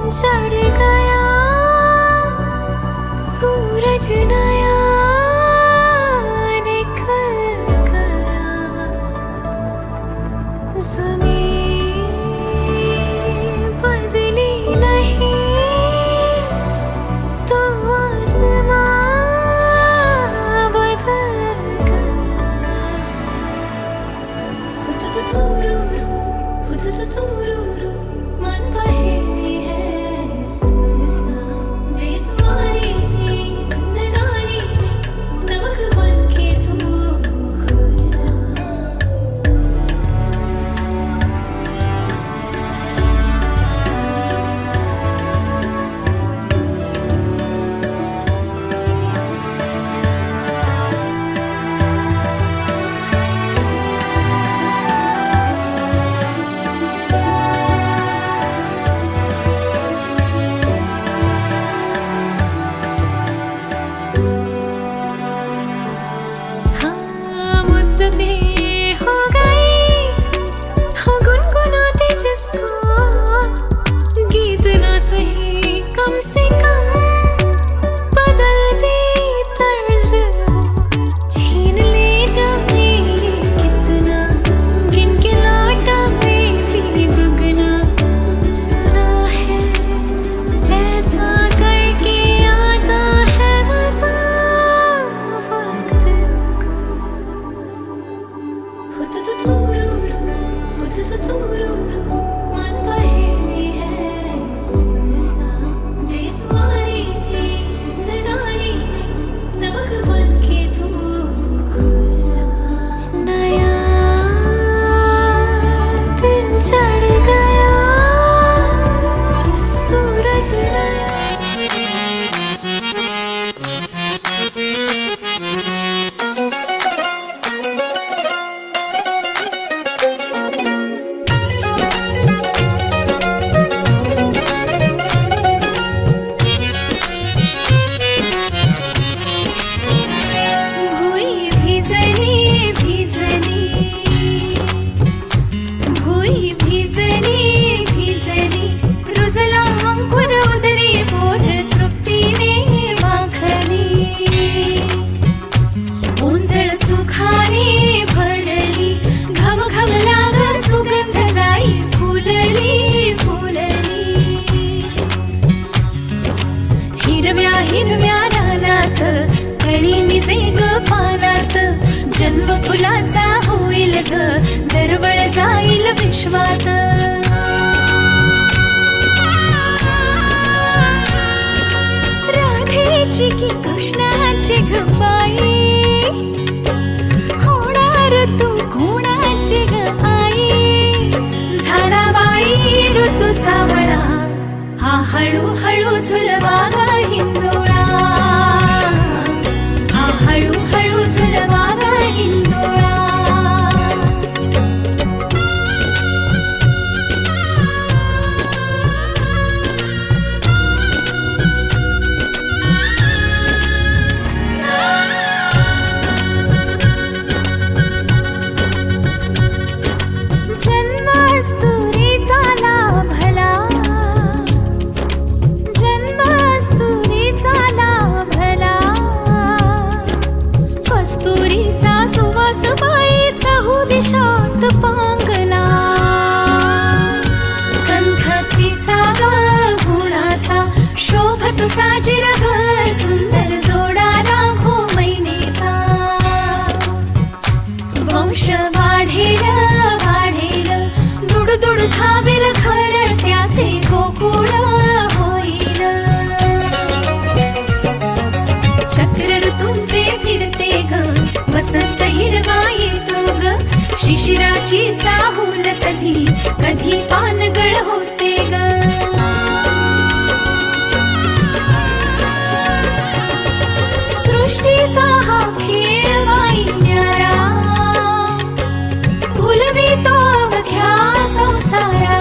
चढ़ गया सूरज नया निकल गया, ज़मीं बदली नहीं तो आसमां बदल गया। मन पहेली है सजा, बेसुमारी सी जिंदगानी में नमक बन के तू घुल जा। हो गई हो गुनगुनाते जिसको गीत ना सही कम से कम बदल दे तर्ज वो, छीन ले जाए कितना गिन के लौटाए भी दुगना। सुना है ऐसा करके आता है मजा वक्त को। मन पहेली है सजा, बेसुमारी सी जिंदगानी में नमक बन के तू घुल जा। नया दिन चढ़ गया सूरज नया। हिरव्या रानात कळी मिजे ग पानात, जन्म फुलाचा होईल ग दरवळ जाईल विश्वात। राधेची की कृष्णाची ग बाई, होणार तू कोणाची ग आई। झाला बाई ऋतू सावळा, हा हळूहळू झुलवा ग हिंदोळा, हा हळूहळू झुलवा ग हिंदोळा। जन्मास्तुरीचा भला, जन्मास्तुरीचा भला, कस्तुरीचा सुवास बाईचा हो दिशात पांगला। गंधतीचा ग गुणाचा शोभतो साजिर ग सुंदर जोडा राघो मैनेचा। वंश वाढेल वाढेल दुड दुड धावेल घर त्याचे गोकुळ होईल। चक्र ऋतूंचे फिरते ग वसंत हिरवा येतो ग, शिशिराची चाहूल कधी कधी पानगळ होते ग। सृष्टीचा हा खेळ बाई न्यारा, भुलवितो अवघ्या संसारा।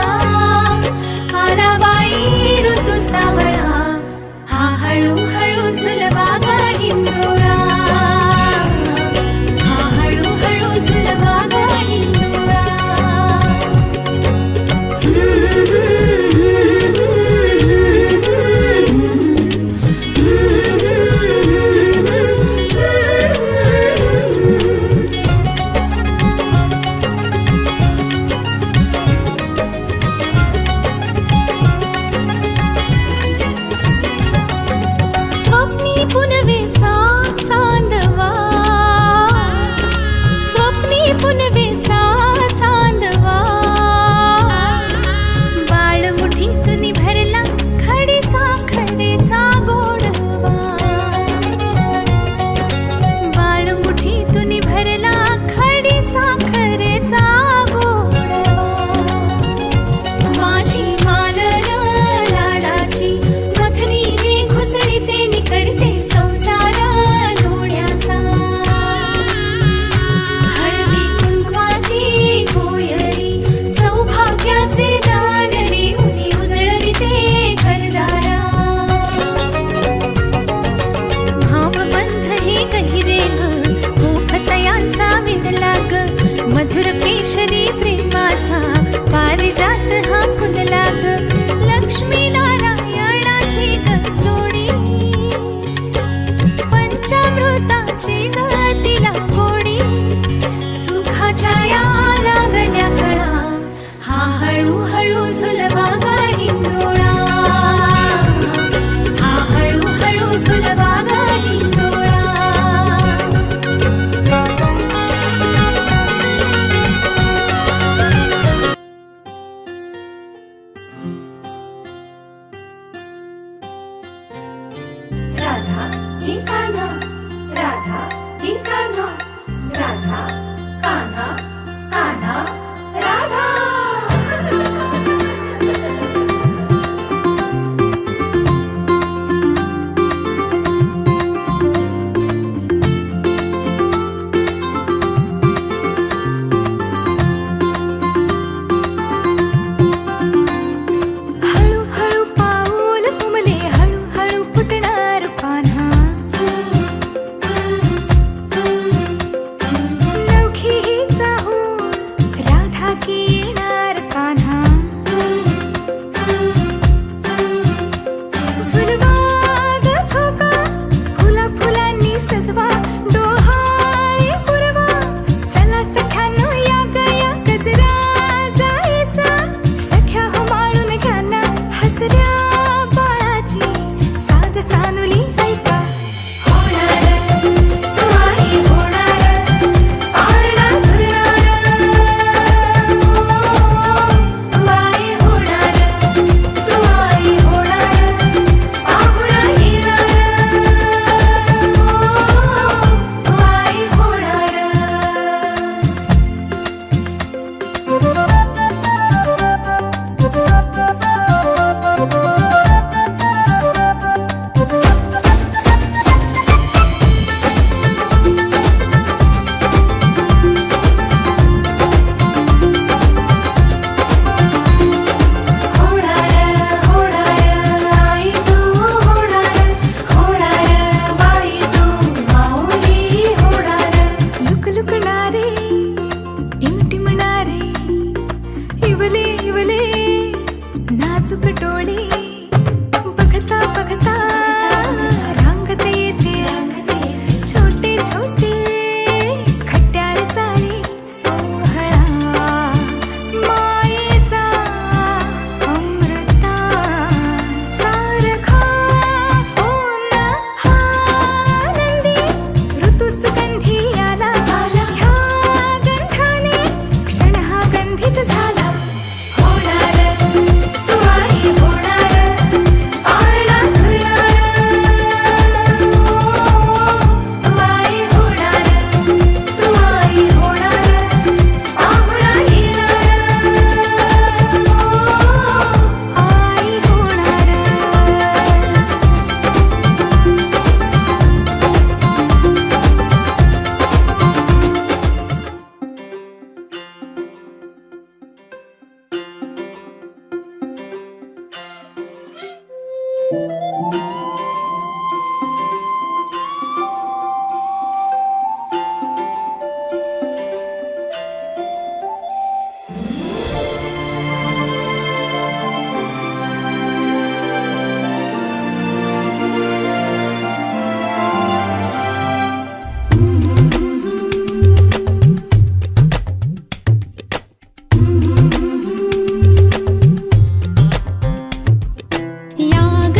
नाजूक डोळे बघता बघता रांगत येते छोटे छोटे खट्याळ चाळे सोहळा मायेचा अमृता सारखा होन हा आनंदी ऋतू सुगंधी आला ह्या गंधाने क्षण हा गंधित झाला होणार तू आई होणार पाळणा झुलणार तू आई होणार तू आई होणार पाहुणा येणार आई होणार याग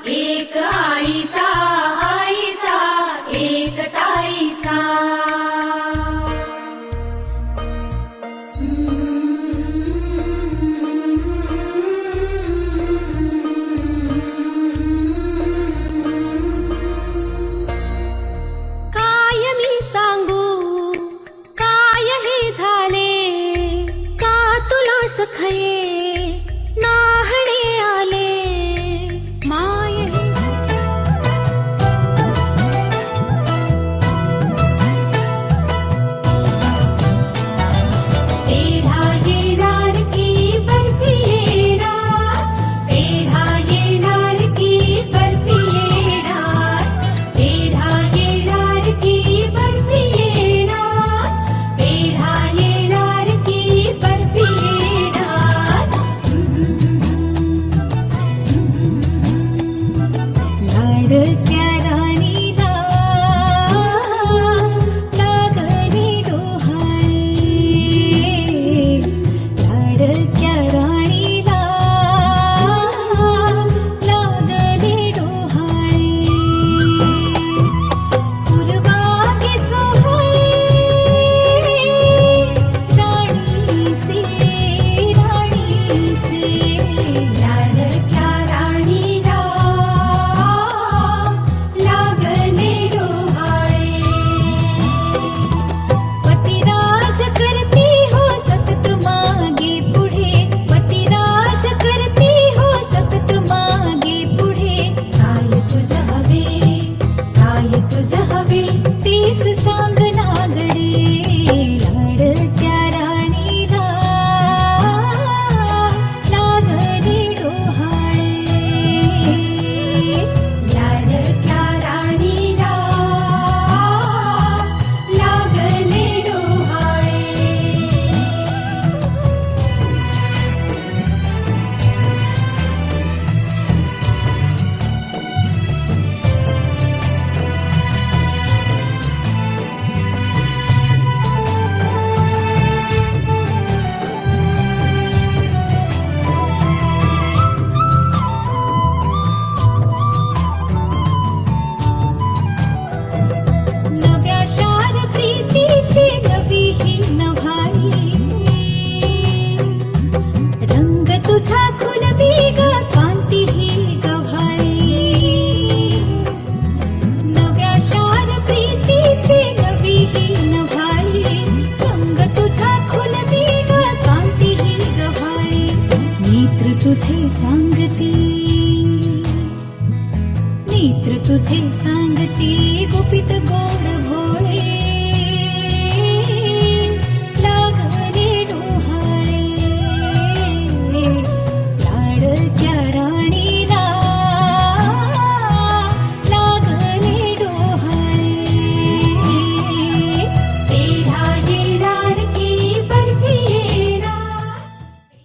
एक आईचा आईचा एक ताईचा काय मी सांगू काय हे झाले का तुला सखये नाहणे आले माय हे पेढा येणार की बर्फी येणार पेढा येणार की बर्फी येणार पेढा येणार की बर्फी येणार पेढा येणार की बर्फी येणार लाडक्या राणीला लागली डोहाळे लाडक्या राणीला लागली डोहाळे पूर्वांगी सोहळे राणीचे राणीचे लाडक्या राणीला लागले डोहाळे पतिराज करती हो सतत मागे पुढे पतिराज करती हो सतत मागे पुढे काय तुझं हवे तीच सांग नागडे लाडक्या राणीला लागले डोहाळे लाडक्या राणीला लागले डोहाळे नव्या शार प्रीतीची नवी ही नव्हाळी रंग तुझा खुलवी ग कांती ही गव्हाळी नव्या शार प्रीतीची नवी ही नव्हाळी रंग तुझा खुलवी ग कांती ही गव्हाळी नेत्र तुझे सांगती नेत्र तुझे